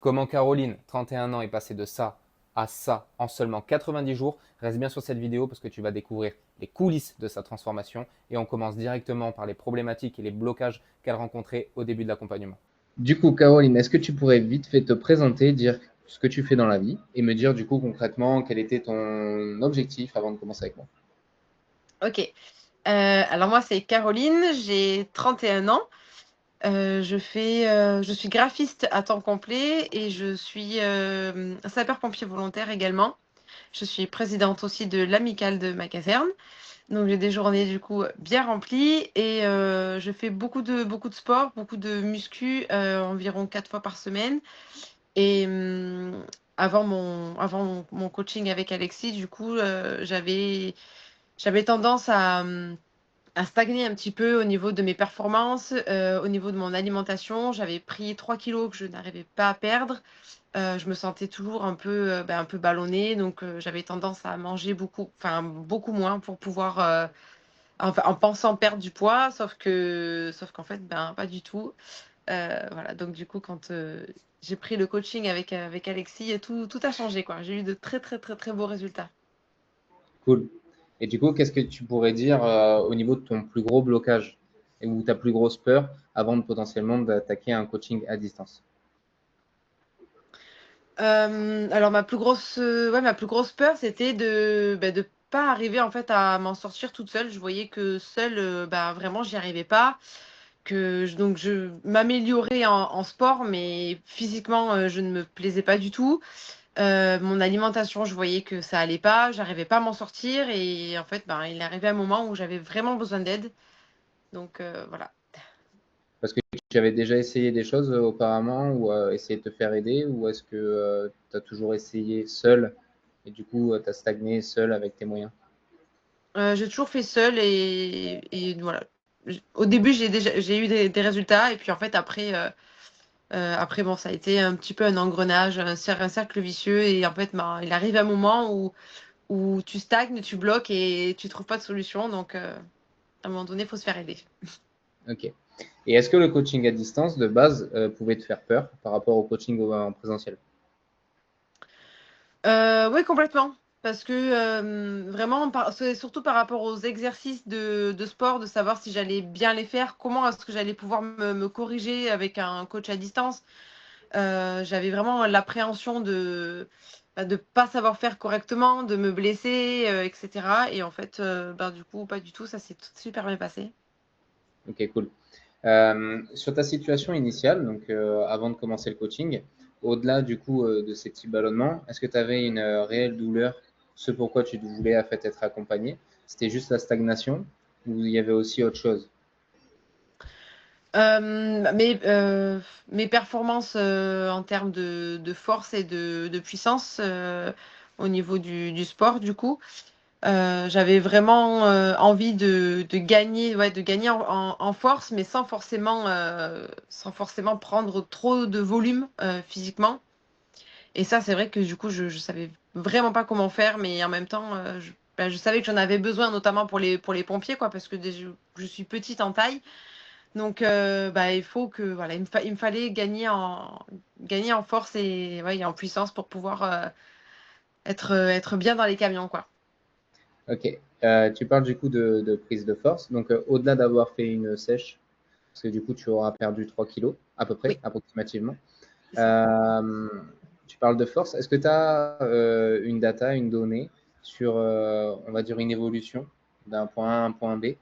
Comment Caroline, 31 ans, est passée de ça à ça en seulement 90 jours? Reste bien sur cette vidéo parce que tu vas découvrir les coulisses de sa transformation et on commence directement par les problématiques et les blocages qu'elle rencontrait au début de l'accompagnement. Du coup, Caroline, est-ce que tu pourrais vite fait te présenter, dire ce que tu fais dans la vie et me dire du coup concrètement quel était ton objectif avant de commencer avec moi? OK. Alors moi, c'est Caroline, j'ai 31 ans. Je suis graphiste à temps complet et je suis, sapeur-pompier volontaire également. Je suis présidente aussi de l'amicale de ma caserne. Donc j'ai des journées du coup, bien remplies et je fais beaucoup de sport, beaucoup de muscu, environ 4 fois par semaine et avant mon coaching avec Alexis, du coup, j'avais tendance à stagner un petit peu au niveau de mes performances, au niveau de mon alimentation. J'avais pris 3 kilos que je n'arrivais pas à perdre. Je me sentais toujours un peu, un peu ballonnée, donc j'avais tendance à manger beaucoup moins pour pouvoir, en pensant perdre du poids, sauf qu'en fait, pas du tout. Voilà, donc du coup, quand, j'ai pris le coaching avec Alexis, tout a changé, quoi. J'ai eu de très, très, très, très beaux résultats. Cool. Et du coup, qu'est-ce que tu pourrais dire au niveau de ton plus gros blocage et ou ta plus grosse peur avant de potentiellement d'attaquer un coaching à distance? Alors ma plus grosse peur, c'était de pas arriver en fait à m'en sortir toute seule. Je voyais que seule, vraiment j'y arrivais pas, je m'améliorais en sport, mais physiquement, je ne me plaisais pas du tout. Mon alimentation, je voyais que ça allait pas, j'arrivais pas à m'en sortir et en fait, il est arrivé un moment où j'avais vraiment besoin d'aide. Donc voilà. Parce que tu avais déjà essayé des choses auparavant ou essayé de te faire aider ou est-ce que tu as toujours essayé seul et du coup tu as stagné seul avec tes moyens? J'ai toujours fait seule et voilà. Au début, j'ai eu des résultats et puis en fait après bon, ça a été un petit peu un engrenage, un cercle vicieux et en fait, il arrive un moment où tu stagnes, tu bloques et tu trouves pas de solution donc à un moment donné, il faut se faire aider. Ok. Et est-ce que le coaching à distance de base pouvait te faire peur par rapport au coaching en présentiel? Oui, complètement, parce que, vraiment c'est surtout par rapport aux exercices de sport, de savoir si j'allais bien les faire, comment est-ce que j'allais pouvoir me corriger avec un coach à distance. J'avais vraiment l'appréhension de pas savoir faire correctement, de me blesser, et cetera et en fait, du coup, pas du tout, ça s'est super bien passé. Ok, cool. Sur ta situation initiale, donc avant de commencer le coaching, au-delà du coup de ces petits ballonnements, est-ce que tu avais une réelle douleur, ce pourquoi tu voulais en fait être accompagné? C'était juste la stagnation ou il y avait aussi autre chose? Mes performances, en termes de force et de puissance, au niveau du sport, du coup, j'avais vraiment, envie de gagner, ouais, de gagner en force, mais sans forcément prendre trop de volume, physiquement et ça, c'est vrai que du coup, je savais vraiment pas comment faire, mais en même temps, je savais que j'en avais besoin, notamment pour les pompiers, quoi, parce que je suis petite en taille donc il faut que voilà, il me fallait gagner en force et ouais et en puissance pour pouvoir, être bien dans les camions, quoi. Ok. Tu parles du coup de prise de force. Donc, au-delà d'avoir fait une sèche, parce que du coup, tu auras perdu 3 kilos, à peu près, Oui, approximativement. c'est ça. Euh, Tu parles de force. Est-ce que tu as une data, une donnée sur, on va dire, une évolution d'un point A à un point B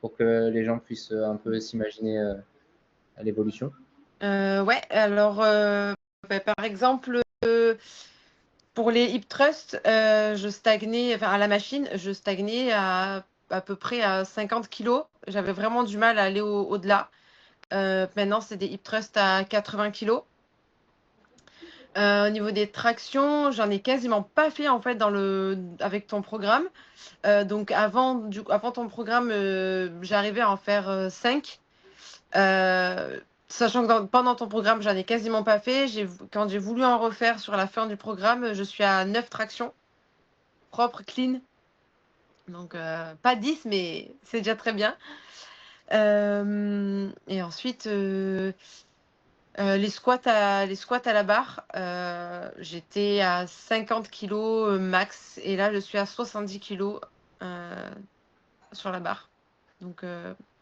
pour que les gens puissent un peu s'imaginer l'évolution? Ouais, alors, par exemple, pour les hip thrusts, je stagnais enfin à la machine, je stagnais à peu près à 50 kilos. J'avais vraiment du mal à aller au-delà. Maintenant, c'est des hip thrusts à 80 kilos. Au niveau des tractions, j'en ai quasiment pas fait en fait avec ton programme. Donc avant ton programme, j'arrivais à en faire, 5. Sachant que pendant ton programme, j'en ai quasiment pas fait. Quand j'ai voulu en refaire sur la fin du programme, je suis à 9 tractions propres, clean. Donc pas 10, mais c'est déjà très bien. Et ensuite, Les squats à la barre, j'étais à 50 kilos max et là, je suis à 70 kilos sur la barre. Donc,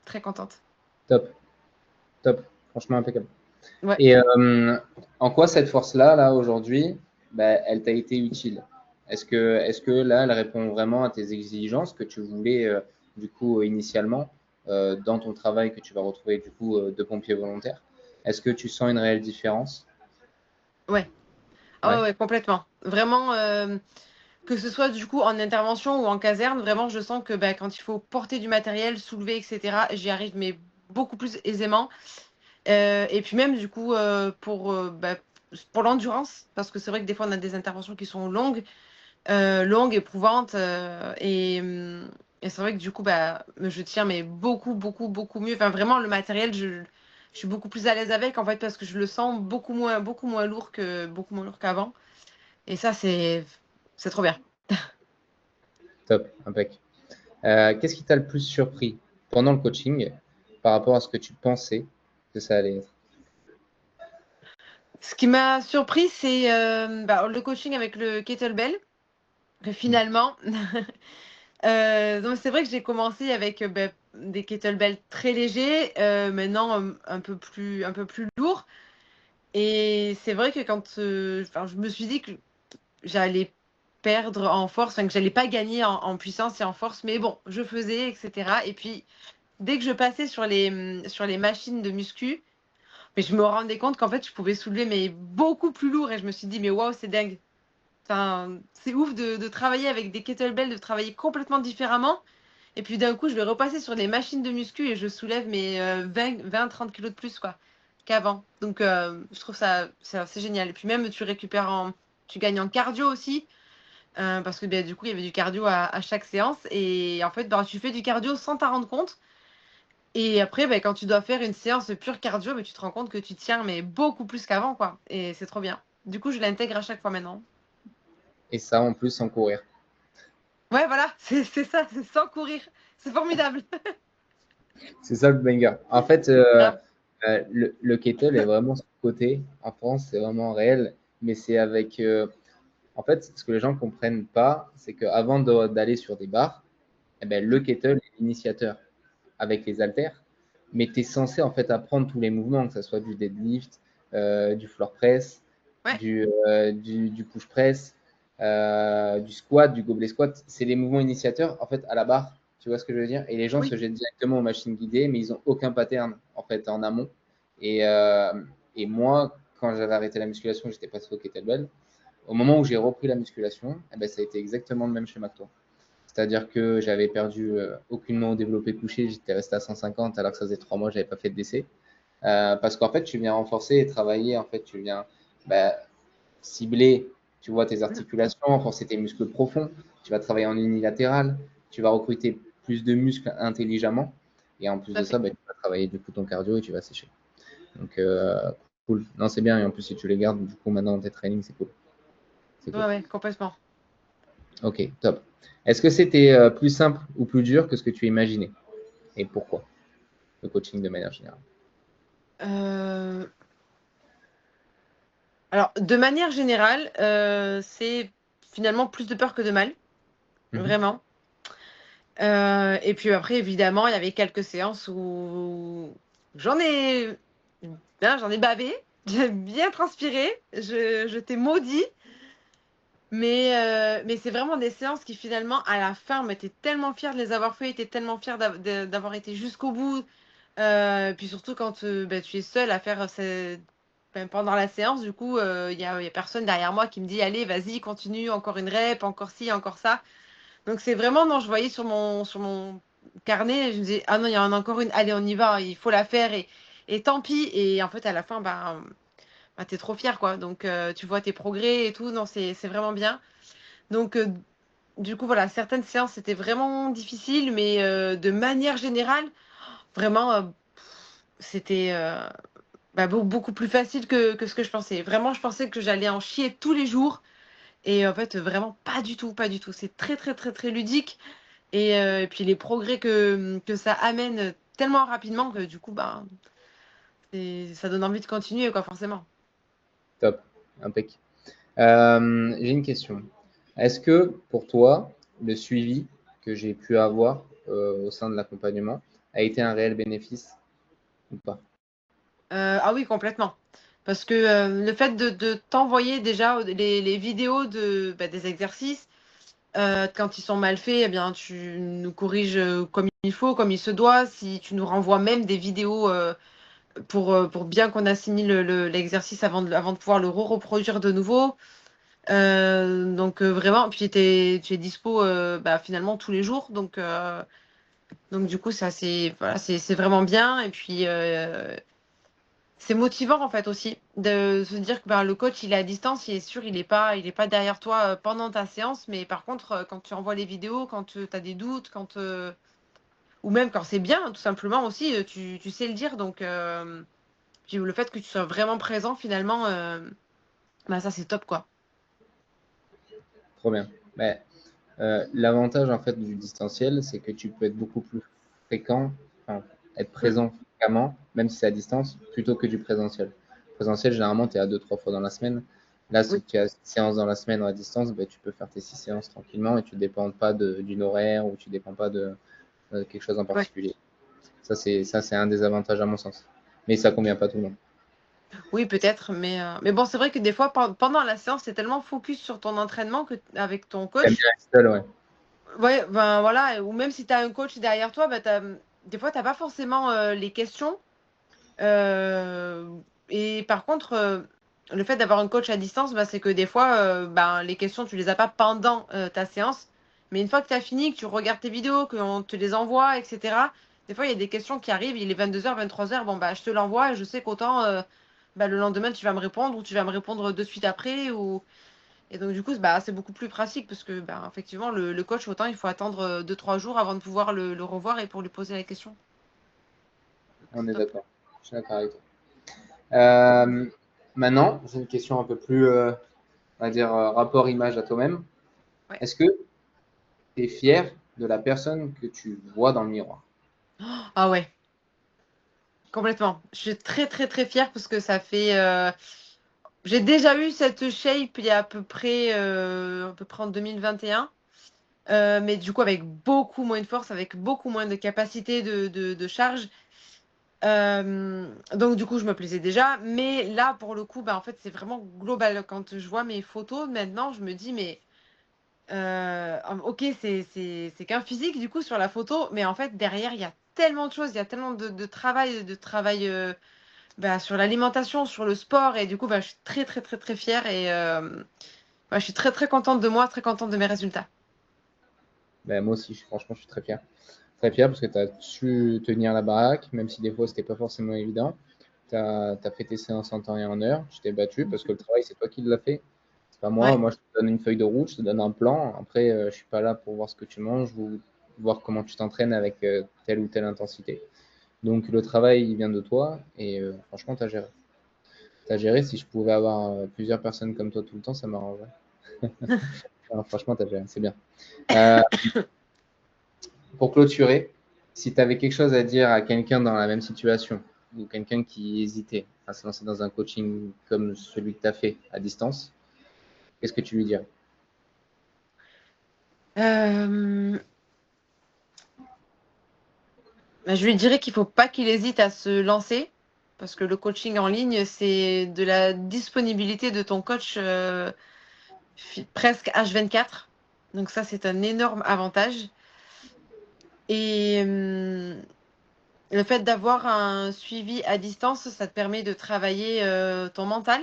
très contente. Top, top, franchement impeccable. Ouais. Et en quoi cette force-là, là, aujourd'hui, bah, elle t'a été utile? Est-ce que là, elle répond vraiment à tes exigences que tu voulais, du coup, initialement, dans ton travail que tu vas retrouver, du coup, de pompier volontaire? Est-ce que tu sens une réelle différence? Ouais. Ah ouais, Ouais, ouais, complètement. Vraiment, que ce soit du coup en intervention ou en caserne, vraiment, je sens que bah, quand il faut porter du matériel, soulever, etc., j'y arrive, mais beaucoup plus aisément. Et puis même, du coup, pour l'endurance, parce que c'est vrai que des fois, on a des interventions qui sont longues, éprouvantes. Et c'est vrai que du coup, bah, je tiens mais beaucoup, beaucoup, beaucoup mieux. Enfin, vraiment, le matériel, je suis beaucoup plus à l'aise avec, en fait, parce que je le sens beaucoup moins lourd beaucoup moins lourd qu'avant. Et ça, c'est trop bien. top, impec. Qu'est-ce qui t'a le plus surpris pendant le coaching par rapport à ce que tu pensais que ça allait être? Ce qui m'a surpris, c'est le coaching avec le kettlebell. Que finalement, donc c'est vrai que j'ai commencé avec des kettlebells très légers, maintenant un peu plus lourds. Et c'est vrai que enfin, je me suis dit que j'allais perdre en force, enfin que j'allais pas gagner en puissance et en force, mais bon, je faisais, etc. Et puis dès que je passais sur les machines de muscu, mais je me rendais compte qu'en fait je pouvais soulever mais beaucoup plus lourd et je me suis dit mais waouh, c'est dingue. Enfin, c'est ouf de travailler avec des kettlebells, de travailler complètement différemment. Et puis d'un coup, je vais repasser sur des machines de muscu et je soulève mes 20-30 kilos de plus quoi, qu'avant. Donc, je trouve ça c'est assez génial. Et puis même, tu gagnes en cardio aussi, parce que du coup, il y avait du cardio à chaque séance. Et en fait, tu fais du cardio sans t'en rendre compte. Et après, quand tu dois faire une séance de pur cardio, tu te rends compte que tu tiens mais beaucoup plus qu'avant, quoi. Et c'est trop bien. Du coup, je l'intègre à chaque fois maintenant. Et ça, en plus, sans courir. Ouais, voilà, c'est ça, c'est sans courir. C'est formidable. C'est ça le banger. En fait, Grave. le kettle est vraiment sous-coté. En France, c'est vraiment réel. Mais c'est avec. En fait, ce que les gens ne comprennent pas, c'est qu'avant d'aller sur des barres, eh ben, le kettle est l'initiateur avec les haltères. Mais tu es censé en fait apprendre tous les mouvements, que ce soit du deadlift, du floor press, Ouais, du push press, du squat, du gobelet squat. C'est les mouvements initiateurs en fait à la barre. Tu vois ce que je veux dire? Et les gens se oui, jettent directement aux machines guidées, mais ils n'ont aucun pattern en fait en amont. Et, euh, et moi, quand j'avais arrêté la musculation, j'étais passé au kettlebell. Au moment où j'ai repris la musculation, eh ben, ça a été exactement le même schéma que toi. C'est-à-dire que j'avais perdu aucunement au développé couché, j'étais resté à 150 alors que ça faisait 3 mois, je n'avais pas fait de décès. Parce qu'en fait, tu viens renforcer et travailler, en fait, tu viens bah, cibler, tu vois, tes articulations, renforcer tes muscles profonds, tu vas travailler en unilatéral, tu vas recruter plus de muscles intelligemment, et en plus tout à de ça, fait. bah, tu vas travailler du coup ton cardio et tu vas sécher. Donc, cool. Non, c'est bien, et en plus, si tu les gardes, du coup, maintenant, dans tes trainings, c'est cool. C'est Ouais, cool. ouais, complètement. Ok, top. Est-ce que c'était plus simple ou plus dur que ce que tu imaginais? Et pourquoi? Le coaching de manière générale. Euh, Alors, de manière générale, c'est finalement plus de peur que de mal, Mhm. vraiment. Et puis après, évidemment, il y avait quelques séances où j'en ai, j'en ai bavé, j'ai bien transpiré, je t'ai maudit. Mais c'est vraiment des séances qui finalement, à la fin, tu tellement fière de les avoir fait, tu tellement fière d'avoir été jusqu'au bout. Puis surtout quand tu es seule à faire pendant la séance, du coup, il y a personne derrière moi qui me dit, allez, vas-y, continue, encore une rep, encore ci, encore ça. Donc c'est vraiment, non, je voyais sur mon carnet, je me disais, ah non, il y en a encore une, allez, on y va, il faut la faire et tant pis. Et en fait, à la fin, t'es trop fière, quoi. Donc tu vois tes progrès et tout, non, c'est vraiment bien. Donc, du coup, voilà, certaines séances, c'était vraiment difficile, mais de manière générale, vraiment, c'était beaucoup plus facile que ce que je pensais. Vraiment, je pensais que j'allais en chier tous les jours. Et en fait, vraiment, pas du tout, pas du tout. C'est très, très, très, très ludique. Et puis, les progrès que ça amène tellement rapidement que du coup, ça donne envie de continuer, quoi, forcément. Top, impec. J'ai une question. Est-ce que pour toi, le suivi que j'ai pu avoir au sein de l'accompagnement a été un réel bénéfice ou pas? Ah oui, complètement. Parce que le fait de t'envoyer déjà les vidéos des exercices, quand ils sont mal faits, eh bien, tu nous corriges comme il faut, comme il se doit. Si tu nous renvoies même des vidéos pour bien qu'on assimile l'exercice avant de pouvoir le reproduire de nouveau. Donc vraiment, puis tu es dispo finalement tous les jours. Donc du coup, ça c'est vraiment bien. Et puis c'est motivant en fait aussi de se dire que le coach il est à distance, il est sûr, il est pas derrière toi pendant ta séance, mais par contre quand tu envoies les vidéos, quand tu as des doutes, ou même quand c'est bien, tout simplement aussi, tu sais le dire. Donc puis le fait que tu sois vraiment présent finalement, ça c'est top quoi. Trop bien. Mais, l'avantage en fait du distanciel, c'est que tu peux être beaucoup plus fréquent, enfin, être Mm. présent fréquemment, même si c'est à distance, plutôt que du présentiel. Présentiel, généralement, tu es à 2-3 fois dans la semaine. Là, Oui, si tu as 6 séances dans la semaine ou à distance, ben, tu peux faire tes 6 séances tranquillement et tu ne dépends pas d'une horaire ou tu ne dépends pas de quelque chose en ouais. particulier. Ça, c'est un des avantages à mon sens. Mais ça convient pas à tout le monde. Oui, peut-être, mais bon, c'est vrai que des fois, pendant la séance, tu es tellement focus sur ton entraînement avec ton T'aimes coach. bien être seul, ouais. Ouais, ben voilà, ou même si tu as un coach derrière toi, des fois, tu pas forcément les questions. Euh, et par contre, le fait d'avoir un coach à distance, c'est que des fois, les questions, tu les as pas pendant ta séance. Mais une fois que tu as fini, que tu regardes tes vidéos, qu'on te les envoie, etc., des fois, il y a des questions qui arrivent, il est 22h, 23h, bon, je te l'envoie et je sais qu'autant le lendemain, tu vas me répondre ou tu vas me répondre de suite après. Et donc, du coup, c'est beaucoup plus pratique parce que, effectivement, le coach, autant il faut attendre 2-3 jours avant de pouvoir le revoir et pour lui poser la question. Donc, On c'est est top. d'accord. Je suis d'accord avec toi. Euh, Maintenant, j'ai une question un peu plus, on va dire, rapport image à toi-même. Ouais. Est-ce que tu es fier de la personne que tu vois dans le miroir? Ah ouais. Complètement. Je suis très, très, très fière parce que ça fait. J'ai déjà eu cette shape il y a à peu près en 2021. Mais du coup, avec beaucoup moins de force, avec beaucoup moins de capacité de charge. Donc, du coup, je me plaisais déjà. Mais là, pour le coup, en fait, c'est vraiment global. Quand je vois mes photos, maintenant, je me dis, mais. Ok, c'est qu'un physique, du coup, sur la photo. Mais en fait, derrière, il y a tellement de choses. Il y a tellement de travail. Sur l'alimentation, sur le sport et du coup, je suis très, très, très, très fière et je suis très, très contente de moi, très contente de mes résultats. Ben, moi aussi, franchement, je suis très fier. Très fier parce que tu as su tenir la baraque, même si des fois, c'était pas forcément évident. Tu as fait tes séances en temps et en heure. Je t'ai battu parce que le travail, c'est toi qui l'as fait. C'est pas moi. Ouais, Moi, je te donne une feuille de route, je te donne un plan. Après, je suis pas là pour voir ce que tu manges ou voir comment tu t'entraînes avec telle ou telle intensité. Donc, le travail, il vient de toi et franchement, tu as géré. Tu as géré. Si je pouvais avoir plusieurs personnes comme toi tout le temps, ça m'arrangerait. Alors, franchement, tu as géré. C'est bien. Euh, pour clôturer, si tu avais quelque chose à dire à quelqu'un dans la même situation ou quelqu'un qui hésitait à se lancer dans un coaching comme celui que tu as fait à distance, qu'est-ce que tu lui dirais? Euh, je lui dirais qu'il faut pas qu'il hésite à se lancer parce que le coaching en ligne, c'est de la disponibilité de ton coach presque H24. Donc ça, c'est un énorme avantage. Et le fait d'avoir un suivi à distance, ça te permet de travailler ton mental,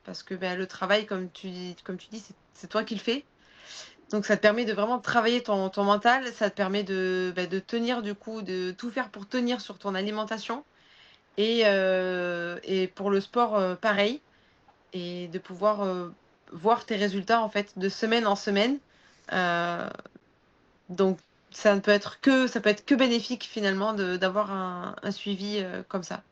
parce que le travail, comme tu dis, c'est toi qui le fais. Donc ça te permet de vraiment travailler ton mental, ça te permet de tenir du coup, de tout faire pour tenir sur ton alimentation. Et pour le sport, pareil, et de pouvoir voir tes résultats en fait de semaine en semaine. Euh, donc ça peut être que bénéfique finalement d'avoir un suivi comme ça.